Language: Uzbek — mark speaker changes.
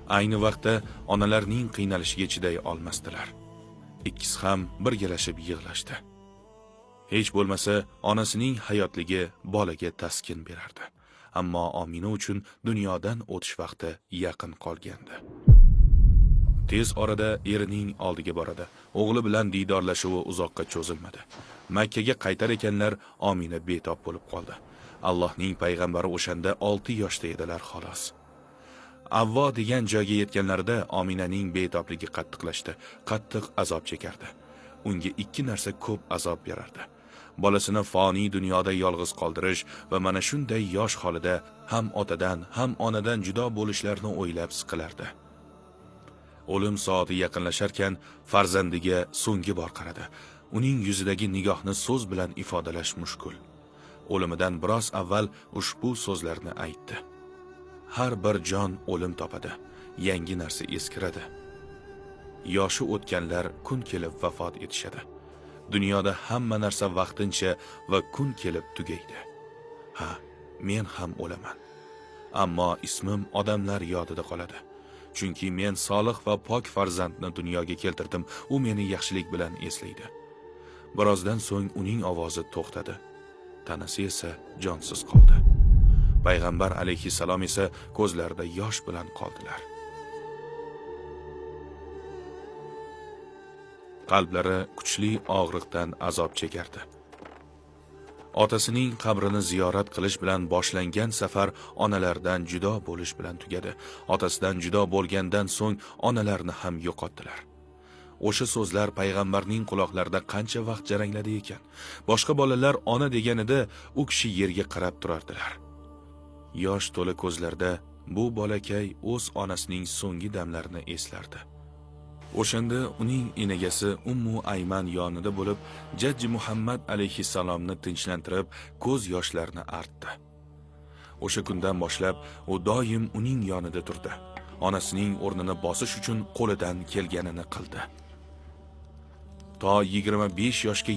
Speaker 1: Ayni vaqtda onalarning qiynalishiga chiday olmasdilar. Ikkisi ham birgalashib yig'lashdi. Hech bo'lmasa, onasining hayotligi bolaga taskin berardi. Ammo Omina uchun dunyodan o'tish vaqti yaqin qolgandi. Tez orada erining oldiga boradi. O'g'li bilan diydorlashuvi uzoqqa cho'zilmadi. Makka ga qaytar ekanlar, Omina betob bo'lib qoldi. Allohning payg'ambari o'shanda 6 yoshda edilar xolos. Avvo degan joyga yetganlarida Ominaning betobligi qattiqlashdi, qattiq azob chekardi. Unga ikki narsa ko'p azob berardi. Bolasini foniy dunyoda yolg'iz qoldirish va mana shunday yosh holida ham otadan, ham onadan judo bo'lishlarini o'ylab siqilardi. O'lim soati yaqinlasharkan farzandiga so'nggi bor qaradi. Uning yuzidagi nigohni so'z bilan ifodalash mushkul. O'limidan biroz avval ushbu so'zlarni aytdi. Har bir jon o'lim topadi, yangi narsa eskiradi. Yoshi o'tganlar kun kelib vafot etishadi. Dunyoda hamma narsa vaqtincha va kun kelib tugaydi. Ha, men ham o'laman. Ammo ismim odamlar yodida qoladi. Chunki men solih va pok farzandni dunyoga keltirdim, u meni yaxshilik bilan eslaydi. Birozdan so'ng uning ovozi to'xtadi. Tanasi esa jonsiz qoldi. Payg'ambar alayhissalom esa ko'zlarida yosh bilan qoldilar. Qalblari kuchli og'riqdan azob chekardi. Otasining qabrini ziyorat qilish bilan boshlangan safar onalardan judo bo'lish bilan tugadi. Otasidan judo bo'lgandan so'ng onalarni ham yo'qotdilar. O'sha so'zlar payg'ambarning quloqlarida qancha vaqt jarangladi ekan. Boshqa bolalar ona deganida u kishi yerga qarab turardilar. Yosh to'la ko'zlarda bu bolakay o'z onasining so'nggi damlarini eslardi. O'shanda uning enagasi Ummu Ayman yonida bo'lib, jaddi Muhammad alayhissalomni tinchlantirib, ko'z yoshlarini artdi. O'sha kundan boshlab u doim uning yonida turdi. Onasining o'rnini bosish uchun qo'lidan kelganini qildi. To 25 yoshga